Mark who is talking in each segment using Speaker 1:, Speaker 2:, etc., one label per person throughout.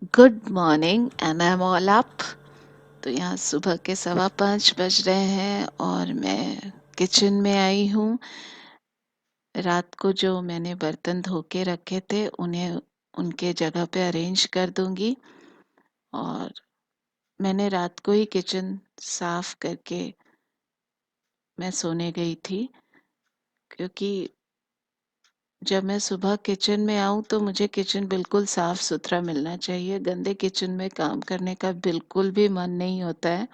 Speaker 1: Good morning and I am all up. तो यहाँ सुबह के 5:15 बज रहे हैं और मैं किचन में आई हूँ। रात को जो मैंने बर्तन धो के रखे थे उन्हें उनके जगह पे अरेंज कर दूंगी। और मैंने रात को ही किचन साफ करके मैं सोने गई थी, क्योंकि जब मैं सुबह किचन में आऊँ तो मुझे किचन बिल्कुल साफ सुथरा मिलना चाहिए। गंदे किचन में काम करने का बिल्कुल भी मन नहीं होता है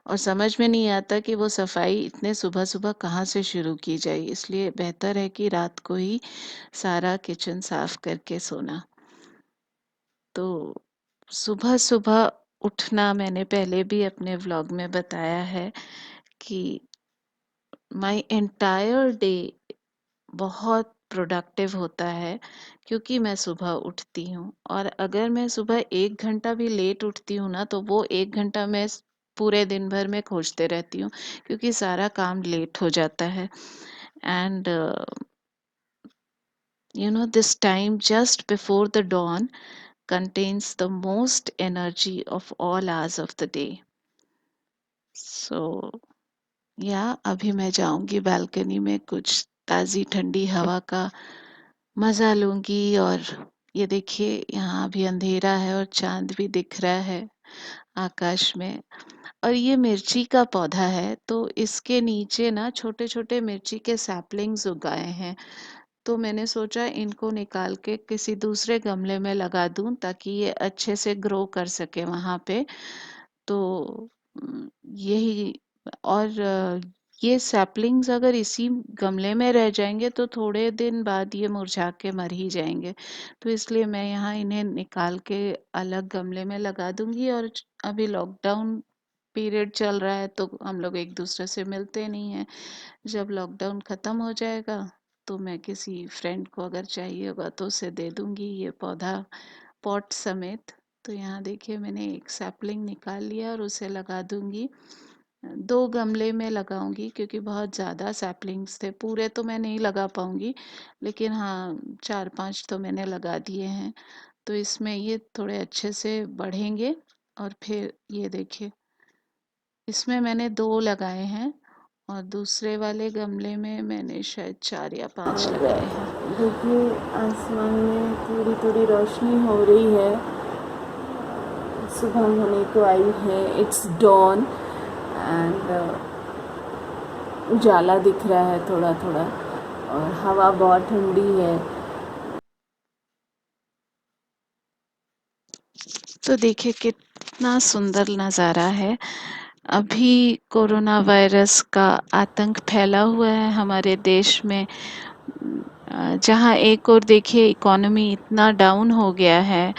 Speaker 1: और समझ में नहीं आता कि वो सफाई इतने सुबह-सुबह कहाँ से शुरू की जाए। इसलिए बेहतर है कि रात को ही सारा किचन साफ करके सोना। तो सुबह-सुबह उठना मैंने पहले भी अपने व्लॉग में बताया है कि माय एंटायर डे बहुत प्रोडक्टिव होता है, क्योंकि मैं सुबह उठती हूँ। और अगर मैं सुबह 1 घंटा भी लेट उठती हूँ ना, तो वो 1 घंटा मैं पूरे दिन भर में खोजते रहती हूँ, क्योंकि सारा काम लेट हो जाता है। And this time just before the dawn contains the most energy of all hours of the day. So या अभी मैं जाऊंगी बालकनी में, कुछ ताज़ी ठंडी हवा का मज़ा लूँगी। और ये देखिए, यहाँ अभी अंधेरा है और चाँद भी दिख रहा है आकाश में। और ये मिर्ची का पौधा है, तो इसके नीचे ना छोटे-छोटे मिर्ची के सैपलिंग्स उगाए हैं। तो मैंने सोचा इनको निकाल के किसी दूसरे गमले में लगा दूँ, ताकि ये अच्छे से ग्रो कर सके वहाँ पे। तो यही। और ये सैपलिंग्स अगर इसी गमले में रह जाएँगे तो थोड़े दिन बाद ये मुरझा के मर ही जाएँगे। तो इसलिए मैं यहाँ इन्हें निकाल के अलग गमले में लगा दूँगी। और अभी लॉकडाउन पीरियड चल रहा है, तो हम लोग एक-दूसरे से मिलते नहीं हैं। जब लॉकडाउन ख़त्म हो जाएगा तो मैं किसी फ्रेंड को अगर चाहिए होगा तो उसे दे दूँगी ये पौधा, पॉट समेत। तो यहाँ देखिए, मैंने एक सैपलिंग निकाल लिया और उसे लगा दूँगी। 2 गमले में लगाऊँगी, क्योंकि बहुत ज़्यादा सैपलिंग्स थे। पूरे तो मैं नहीं लगा पाऊँगी, लेकिन हाँ 4-5 तो मैंने लगा दिए हैं। तो इसमें ये थोड़े अच्छे से बढ़ेंगे। और फिर ये देखिए, इसमें मैंने 2 लगाए हैं और दूसरे वाले गमले में मैंने शायद 4 या 5
Speaker 2: और
Speaker 1: लगाए हैं।
Speaker 2: देखिए, आसमान में थोड़ी थोड़ी रोशनी हो रही है, सुबह होने को आई है। इट्स डॉन एंड उजाला दिख रहा है थोड़ा थोड़ा, और हवा बहुत ठंडी है।
Speaker 1: तो देखिए कितना सुंदर नज़ारा है। अभी कोरोना वायरस का आतंक फैला हुआ है हमारे देश में। जहाँ एक ओर देखिए इकोनॉमी इतना डाउन हो गया है,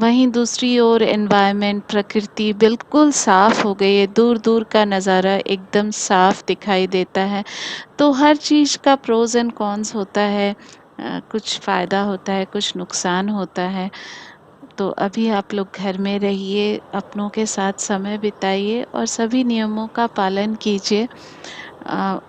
Speaker 1: वहीं दूसरी ओर एनवायरनमेंट, प्रकृति बिल्कुल साफ हो गई है। दूर-दूर का नज़ारा एकदम साफ दिखाई देता है। तो हर चीज़ का प्रोज़ एंड कॉन्स होता है। कुछ फ़ायदा होता है, कुछ नुकसान होता है। तो अभी आप लोग घर में रहिए, अपनों के साथ समय बिताइए और सभी नियमों का पालन कीजिए।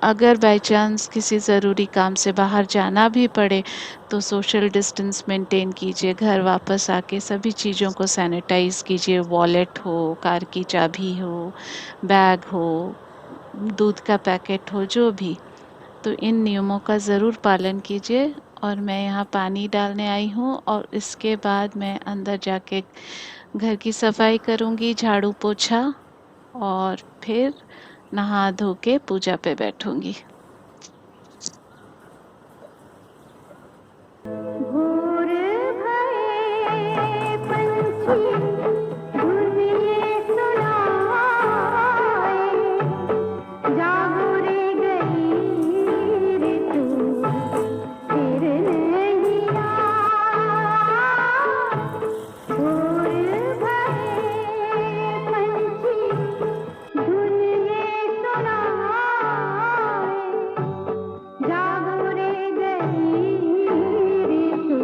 Speaker 1: अगर बाय चांस किसी ज़रूरी काम से बाहर जाना भी पड़े तो सोशल डिस्टेंस मेंटेन कीजिए। घर वापस आके सभी चीज़ों को सैनिटाइज़ कीजिए। वॉलेट हो, कार की चाबी हो, बैग हो, दूध का पैकेट हो, जो भी। तो इन नियमों का ज़रूर पालन कीजिए। और मैं यहाँ पानी डालने आई हूँ और इसके बाद मैं अंदर जाके घर की सफाई करूँगी, झाड़ू पोछा, और फिर नहा धो के पूजा पे बैठूँगी।
Speaker 3: भोर भये पंछी धुन ये सुनाए, जागो रे गई ऋतु फिर नहीं आई। भोर भये पंछी धुन ये सुनाए, जागो रे गई ऋतु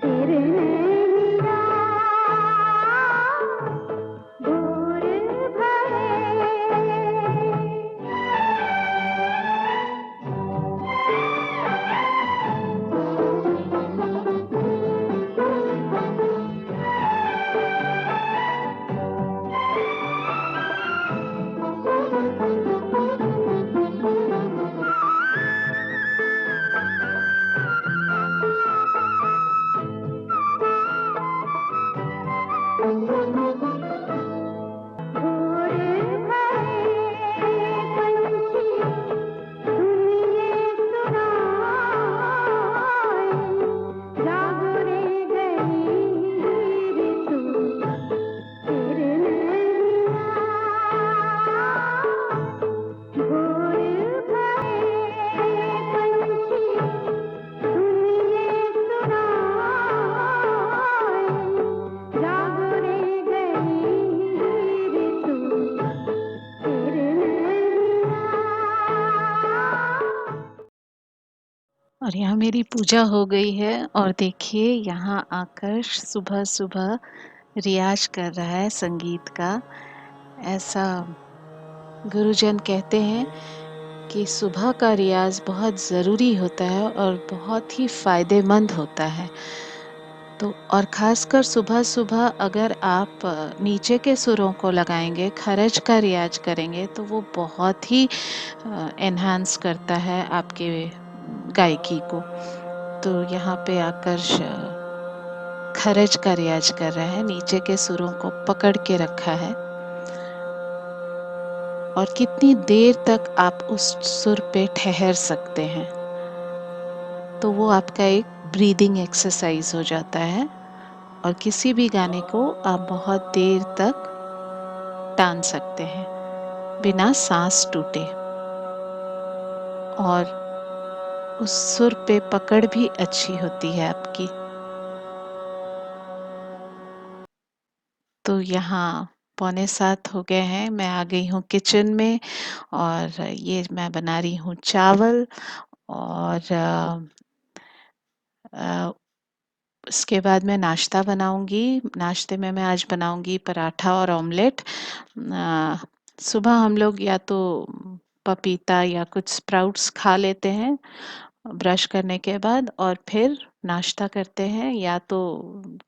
Speaker 3: फिर नहीं आई। भोर भये पंछी धुन ये सुनाए, जागो रे गई ऋतु फिर नैया। भोर भये पंछी धुन ये सुनाए, जागो रे गई ऋतु फिर नैया।
Speaker 1: और यहाँ मेरी पूजा हो गई है और देखिए यहाँ आकर्ष सुबह-सुबह रियाज़ कर रहा है संगीत का। ऐसा गुरुजन कहते हैं कि सुबह का रियाज़ बहुत ज़रूरी होता है और बहुत ही फ़ायदेमंद होता है। तो और ख़ासकर सुबह-सुबह अगर आप नीचे के सुरों को लगाएँगे, खरज का रियाज़ करेंगे तो वो बहुत ही एनहांस करता है आपके गायकी को। तो यहाँ पे आकर्ष खरज का रियाज़ कर रहा है, नीचे के सुरों को पकड़ के रखा है। और कितनी देर तक आप उस सुर पे ठहर सकते हैं, तो वो आपका एक ब्रीदिंग एक्सरसाइज हो जाता है और किसी भी गाने को आप बहुत देर तक टान सकते हैं बिना सांस टूटे और उस सुर पे पकड़ भी अच्छी होती है आपकी। तो यहाँ 6:45 हो गए हैं, मैं आ गई हूँ किचन में और ये मैं बना रही हूँ चावल और उसके बाद मैं नाश्ता बनाऊँगी। नाश्ते में मैं आज बनाऊँगी पराठा और ऑमलेट। सुबह हम लोग या तो पपीता या कुछ स्प्राउट्स खा लेते हैं ब्रश करने के बाद और फिर नाश्ता करते हैं या तो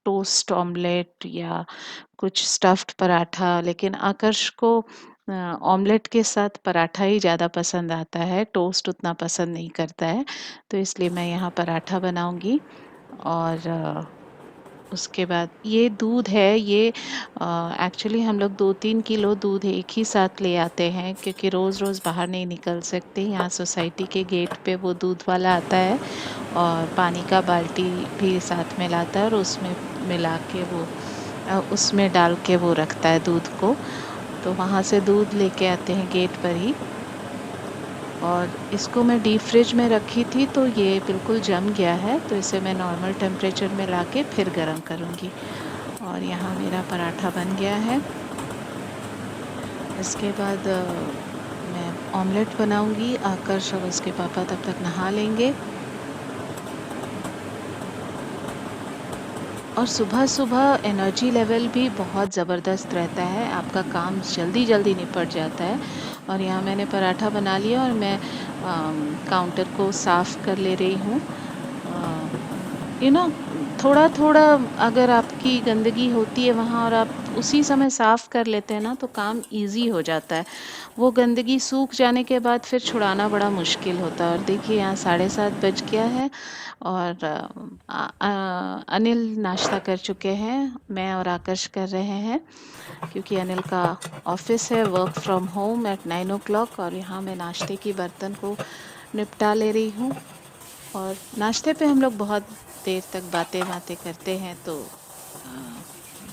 Speaker 1: टोस्ट ऑमलेट या कुछ स्टफ्ड पराठा। लेकिन आकर्ष को ऑमलेट के साथ पराठा ही ज़्यादा पसंद आता है, टोस्ट उतना पसंद नहीं करता है। तो इसलिए मैं यहाँ पराठा बनाऊँगी और उसके बाद ये दूध है, ये एक्चुअली हम लोग 2-3 किलो दूध एक ही साथ ले आते हैं क्योंकि रोज़-रोज़ बाहर नहीं निकल सकते। यहाँ सोसाइटी के गेट पे वो दूध वाला आता है और पानी का बाल्टी भी साथ में लाता है और उसमें मिला के वो उसमें डाल के वो रखता है दूध को। तो वहाँ से दूध लेके आते हैं गेट पर ही और इसको मैं डीप फ्रिज में रखी थी तो ये बिल्कुल जम गया है, तो इसे मैं नॉर्मल टेम्परेचर में लाके फिर गरम करूँगी। और यहाँ मेरा पराठा बन गया है। इसके बाद मैं ऑमलेट बनाऊँगी। आकर्ष और उसके पापा तब तक नहा लेंगे। और सुबह-सुबह एनर्जी लेवल भी बहुत ज़बरदस्त रहता है, आपका काम जल्दी-जल्दी निपट जाता है। और यहाँ मैंने पराठा बना लिया और मैं काउंटर को साफ़ कर ले रही हूँ। यू नो थोड़ा-थोड़ा अगर आपकी गंदगी होती है वहाँ और आप उसी समय साफ़ कर लेते हैं ना तो काम ईज़ी हो जाता है। वो गंदगी सूख जाने के बाद फिर छुड़ाना बड़ा मुश्किल होता है। और देखिए यहाँ 7:30 बज गया है और अनिल नाश्ता कर चुके हैं, मैं और आकर्ष कर रहे हैं क्योंकि अनिल का ऑफ़िस है work from home at 9 o'clock और यहाँ मैं नाश्ते की बर्तन को निपटा ले रही हूँ। और नाश्ते पे हम लोग बहुत देर तक बातें करते हैं तो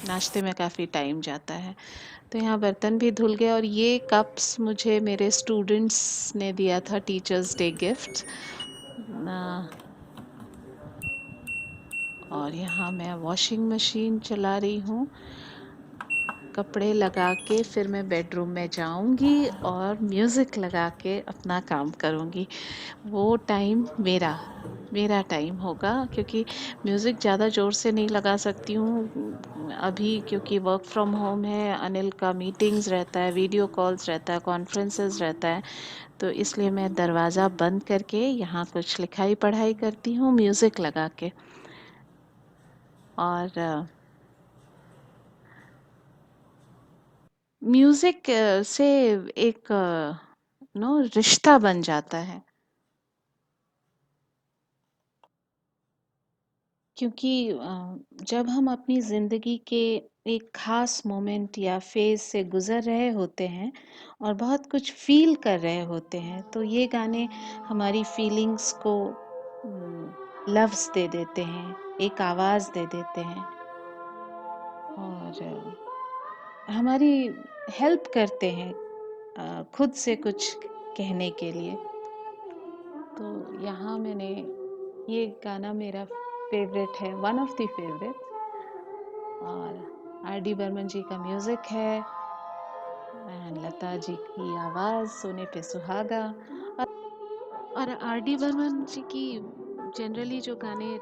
Speaker 1: नाश्ते में काफ़ी टाइम जाता है। तो यहाँ बर्तन भी धुल गए और ये कप्स मुझे मेरे स्टूडेंट्स ने दिया था टीचर्स डे गिफ्ट। और यहाँ मैं वॉशिंग मशीन चला रही हूँ। कपड़े लगा के फिर मैं बेडरूम में जाऊँगी और म्यूज़िक लगा के अपना काम करूँगी। वो टाइम मेरा टाइम होगा क्योंकि म्यूज़िक ज़्यादा ज़ोर से नहीं लगा सकती हूँ अभी क्योंकि वर्क फ्रॉम होम है, अनिल का मीटिंग्स रहता है, वीडियो कॉल्स रहता है, कॉन्फ्रेंसेस रहता है। तो इसलिए मैं दरवाज़ा बंद करके यहाँ कुछ लिखाई-पढ़ाई करती हूँ म्यूज़िक लगा के। और म्यूज़िक से एक रिश्ता बन जाता है। क्योंकि जब हम अपनी ज़िंदगी के एक ख़ास मोमेंट या फ़ेज़ से गुज़र रहे होते हैं और बहुत कुछ फ़ील कर रहे होते हैं, तो ये गाने हमारी फ़ीलिंग्स को लफ्ज़ दे देते हैं, एक आवाज़ दे देते हैं और हमारी हेल्प करते हैं खुद से कुछ कहने के लिए। तो यहाँ मैंने ये गाना मेरा फ़ेवरेट है, वन ऑफ़ द फ़ेवरेट और आर डी बर्मन जी का म्यूज़िक है एंड लता जी की आवाज़ सोने पे सुहागा। और आर डी बर्मन जी की जनरली जो गाने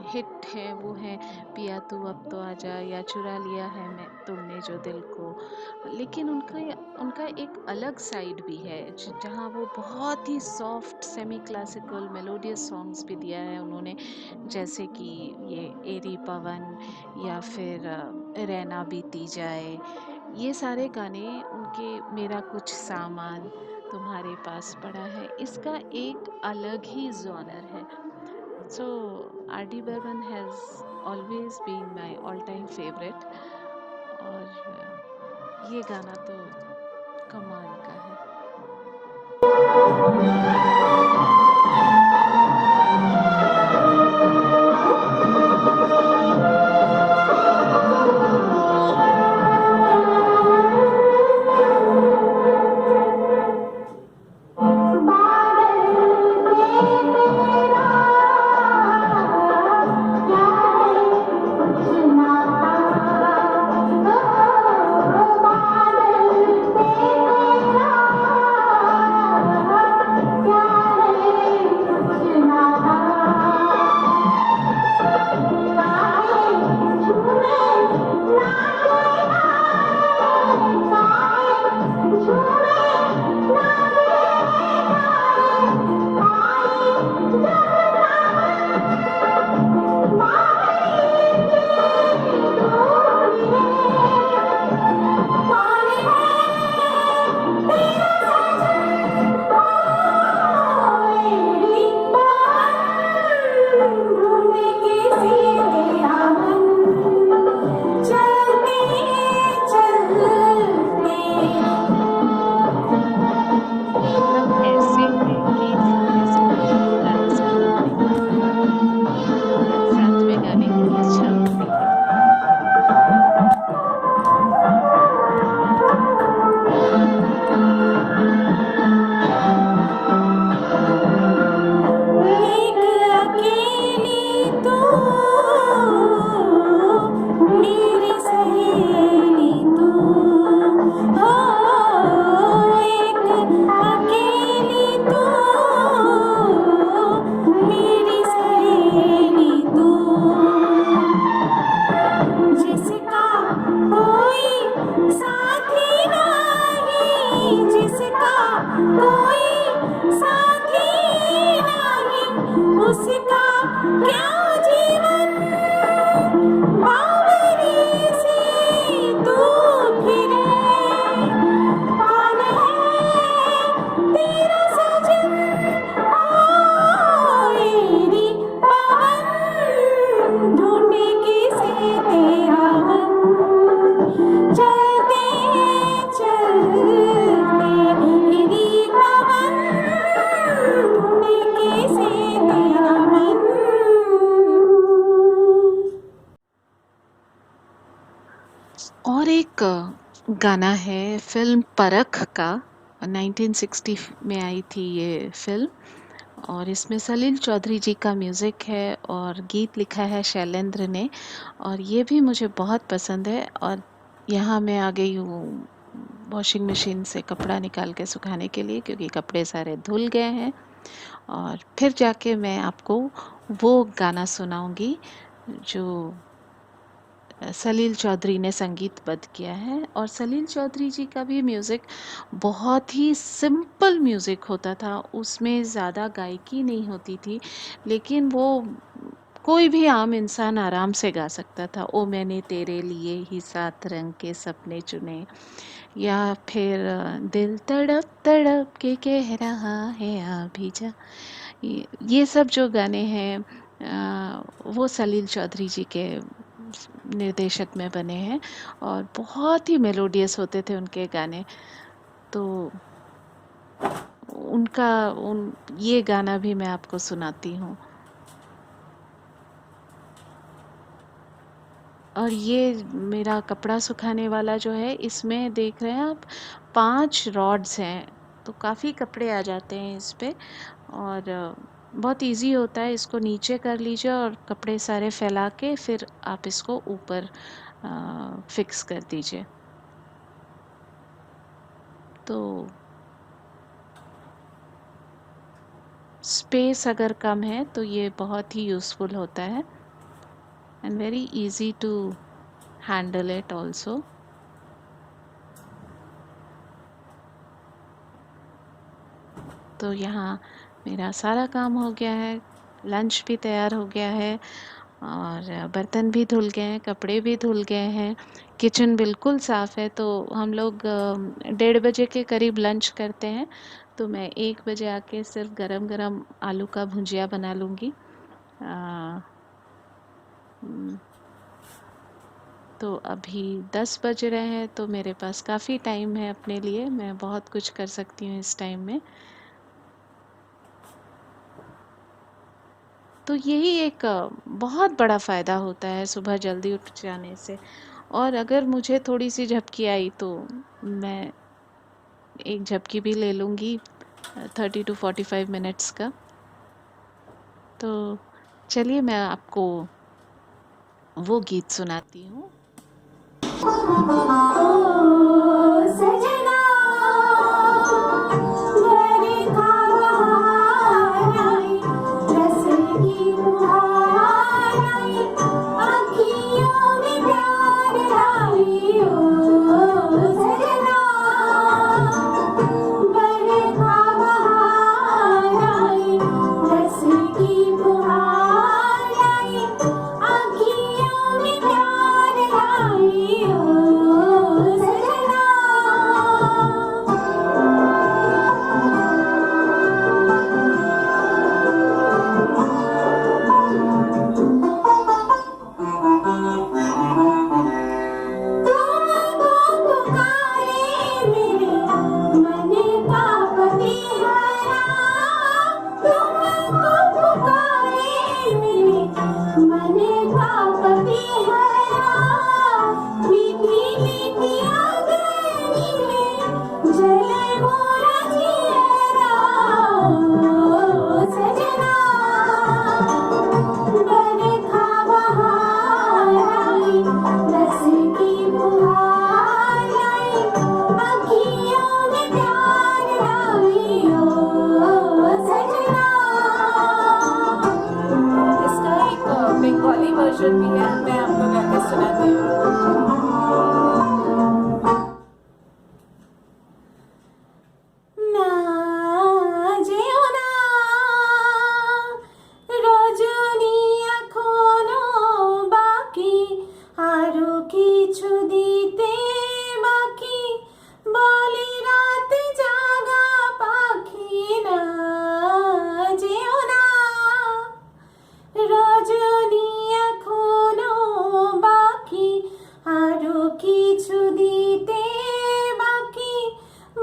Speaker 1: हिट हैं वो हैं पिया तू अब तो आजा या चुरा लिया है मैं तुमने जो दिल को। लेकिन उनका एक अलग साइड भी है जहाँ वो बहुत ही soft semi classical melodious songs भी दिया है उन्होंने, जैसे कि ये एरी पवन या फिर रैना बीती जाए। ये सारे गाने उनके मेरा कुछ सामान तुम्हारे पास पड़ा है, इसका एक अलग ही जॉनर है। So R D Burman has always been my all time favourite और ये गाना तो कमाल का है। मतलब ऐसे है कि जैसे बहुत गाने सुन लेते हैं और साथ में गाने की इच्छा होती है।
Speaker 3: एक अकेली तू मेरी सहेली तू हो, एक अकेली तू मेरी सहेली तू, जिसका कोई साथी नहीं, जिसका कोई साथी नहीं, उसका क्या जीवन बावरी सी तू फिरे, कौन है तेरा सजन ओ मेरी पवन, ढूंढे किसे तेरा मन, चलते चलते मेरी पवन, ढूंढे किसे तेरा मन।
Speaker 1: और एक गाना है फिल्म परख का, 1960 में आई थी ये फिल्म और इसमें सलील चौधरी जी का म्यूज़िक है और गीत लिखा है शैलेंद्र ने और ये भी मुझे बहुत पसंद है। और यहाँ मैं आ गई हूँ वॉशिंग मशीन से कपड़ा निकाल के सुखाने के लिए क्योंकि कपड़े सारे धुल गए हैं और फिर जाके मैं आपको वो गाना सुनाऊंगी जो सलील चौधरी ने संगीतबद्ध किया है। और सलील चौधरी जी का भी म्यूज़िक बहुत ही सिंपल म्यूज़िक होता था, उसमें ज़्यादा गायकी नहीं होती थी, लेकिन वो कोई भी आम इंसान आराम से गा सकता था। ओ मैंने तेरे लिए ही 7 रंग के सपने चुने या फिर दिल तड़प तड़प के कह रहा है आ भी जा, ये सब जो गाने हैं वो सलील चौधरी जी के निर्देशक में बने हैं और बहुत ही मेलोडियस होते थे उनके गाने। तो उनका ये गाना भी मैं आपको सुनाती हूँ। और ये मेरा कपड़ा सुखाने वाला जो है, इसमें देख रहे हैं आप 5 रॉड्स हैं, तो काफ़ी कपड़े आ जाते हैं इस पे। और बहुत इजी होता है, इसको नीचे कर लीजिए और कपड़े सारे फैला के फिर आप इसको ऊपर फिक्स कर दीजिए। तो स्पेस अगर कम है तो ये बहुत ही यूज़फुल होता है and very easy to handle it also. तो यहाँ मेरा सारा काम हो गया है, लंच भी तैयार हो गया है और बर्तन भी धुल गए हैं, कपड़े भी धुल गए हैं, किचन बिल्कुल साफ़ है। तो हम लोग 1:30 बजे के करीब लंच करते हैं, तो मैं 1 बजे आके सिर्फ गरम गरम आलू का भुजिया बना लूँगी। तो अभी 10 बज रहे हैं, तो मेरे पास काफ़ी टाइम है अपने लिए, मैं बहुत कुछ कर सकती हूँ इस टाइम में। तो यही एक बहुत बड़ा फ़ायदा होता है सुबह जल्दी उठ जाने से। और अगर मुझे थोड़ी सी झपकी आई तो मैं एक झपकी भी ले लूँगी 30 to 45 मिनट्स का। तो चलिए मैं आपको वो गीत सुनाती हूँ।
Speaker 3: सजना बरखा बहार आई, रस की फुहार आई, आँखियों में प्यार आई। ओ सजना बरखा बहार आई, रस की फुहार आई, आँखियों में प्यार आई। ओ सजना तुमको पुकारे मेरे मन का पतिहारा, तुमको पुकारे मेरे मन का पतिहारा, मीठी मीठी आंगनी में जले मोरा जियरा। ओ सजना बरखा बहार आई, रस की फुहार आई, आँखियों में प्यार आई। ओ सजना। इसका एक बंगाली वर्जन भी है, मैं आपको गाकर सुनाती हूँ। না যেও না রজনী, এখনো বাকি আরো কিছু দিতে বাকি, বলি রাত জাগা পাখি। না যেও না রজনী, এখনো বাকি আরো কিছু দিতে বাকি,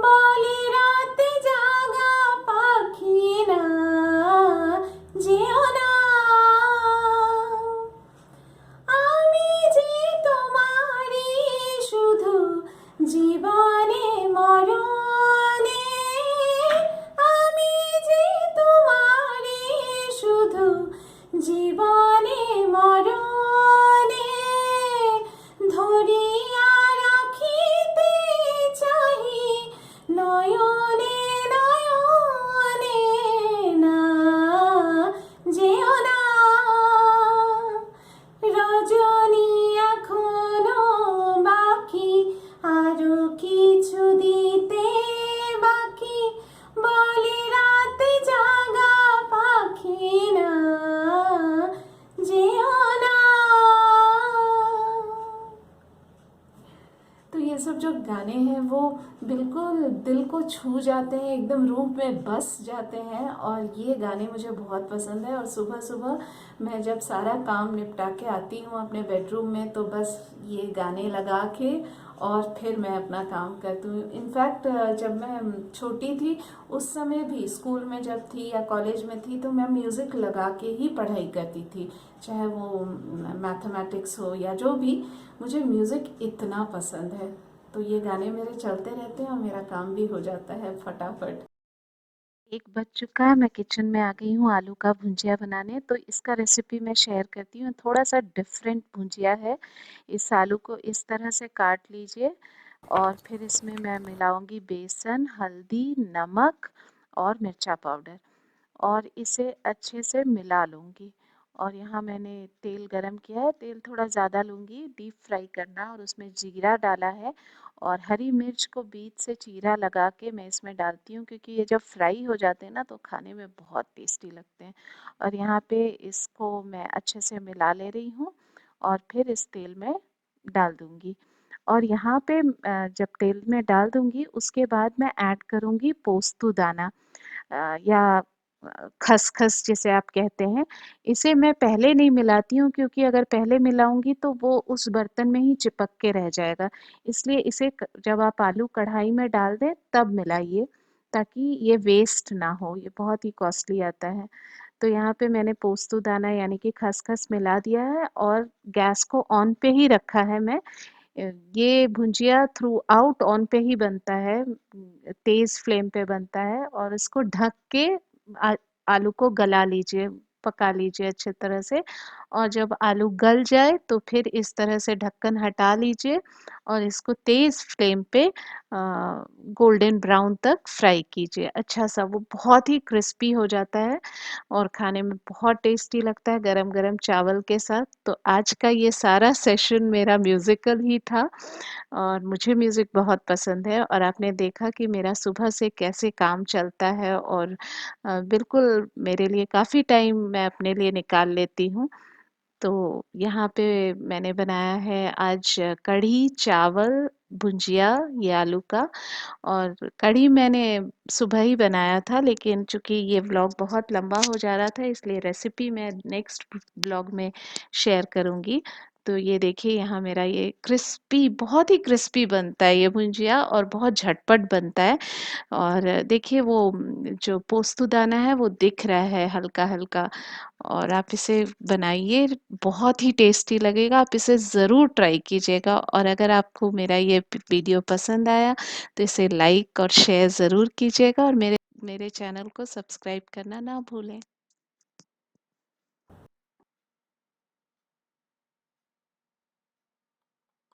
Speaker 3: বলি রাত জাগা পাখি। না যেও না আমি যে তোমারই শুধু
Speaker 2: ये सब जो गाने हैं वो बिल्कुल दिल को छू जाते हैं, एकदम रूह में बस जाते हैं, और ये गाने मुझे बहुत पसंद है। और सुबह सुबह मैं जब सारा काम निपटा के आती हूँ अपने बेडरूम में, तो बस ये गाने लगा के और फिर मैं अपना काम करती हूँ। इनफैक्ट जब मैं छोटी थी उस समय भी, स्कूल में जब थी या कॉलेज में थी, तो मैं म्यूज़िक लगा के ही पढ़ाई करती थी, चाहे वो मैथमेटिक्स हो या जो भी। मुझे म्यूज़िक इतना पसंद है, तो ये गाने मेरे चलते रहते हैं और मेरा काम भी हो जाता है फटाफट।
Speaker 1: एक बज चुका है, मैं किचन में आ गई हूँ आलू का भुंजिया बनाने। तो इसका रेसिपी मैं शेयर करती हूँ। थोड़ा सा डिफरेंट भुंजिया है। इस आलू को इस तरह से काट लीजिए और फिर इसमें मैं मिलाऊंगी बेसन, हल्दी, नमक और मिर्चा पाउडर और इसे अच्छे से मिला लूँगी। और यहाँ मैंने तेल गरम किया है, तेल थोड़ा ज़्यादा लूँगी, डीप फ्राई करना, और उसमें जीरा डाला है और हरी मिर्च को बीच से चीरा लगा के मैं इसमें डालती हूँ, क्योंकि ये जब फ्राई हो जाते हैं ना तो खाने में बहुत टेस्टी लगते हैं। और यहाँ पे इसको मैं अच्छे से मिला ले रही हूँ और फिर इस तेल में डाल दूँगी। और यहाँ पे जब तेल में डाल दूँगी उसके बाद मैं ऐड करूँगी पोस्तु दाना, या खसखस जिसे आप कहते हैं। इसे मैं पहले नहीं मिलाती हूँ, क्योंकि अगर पहले मिलाऊँगी तो वो उस बर्तन में ही चिपक के रह जाएगा। इसलिए इसे जब आप आलू कढ़ाई में डाल दें तब मिलाइए, ताकि ये वेस्ट ना हो, ये बहुत ही कॉस्टली आता है। तो यहाँ पे मैंने पोस्तु दाना यानी कि खसखस मिला दिया है और गैस को ऑन पे ही रखा है मैं। ये भुंजिया थ्रू आउट ऑन पे ही बनता है, तेज फ्लेम पे बनता है, और इसको ढक के आ, आलू को गला लीजिए, पका लीजिए अच्छे तरह से। और जब आलू गल जाए तो फिर इस तरह से ढक्कन हटा लीजिए और इसको तेज फ्लेम पे गोल्डन ब्राउन तक फ्राई कीजिए अच्छा सा। वो बहुत ही क्रिस्पी हो जाता है और खाने में बहुत टेस्टी लगता है गरम गरम चावल के साथ। तो आज का ये सारा सेशन मेरा म्यूजिकल ही था और मुझे म्यूजिक बहुत पसंद है, और आपने देखा कि मेरा सुबह से कैसे काम चलता है, और बिल्कुल मेरे लिए काफ़ी टाइम मैं अपने लिए निकाल लेती हूँ। तो यहाँ पे मैंने बनाया है आज कढ़ी चावल भुंजिया, ये आलू का। और कढ़ी मैंने सुबह ही बनाया था, लेकिन चूंकि ये व्लॉग बहुत लंबा हो जा रहा था इसलिए रेसिपी मैं नेक्स्ट व्लॉग में शेयर करूँगी। तो ये देखिए यहाँ मेरा ये क्रिस्पी, बहुत ही क्रिस्पी बनता है ये भुंजिया और बहुत झटपट बनता है। और देखिए वो जो पोस्तु दाना है वो दिख रहा है हल्का हल्का। और आप इसे बनाइए, बहुत ही टेस्टी लगेगा। आप इसे ज़रूर ट्राई कीजिएगा, और अगर आपको मेरा ये वीडियो पसंद आया तो इसे लाइक और शेयर ज़रूर कीजिएगा, और मेरे मेरे चैनल को सब्सक्राइब करना ना भूलें।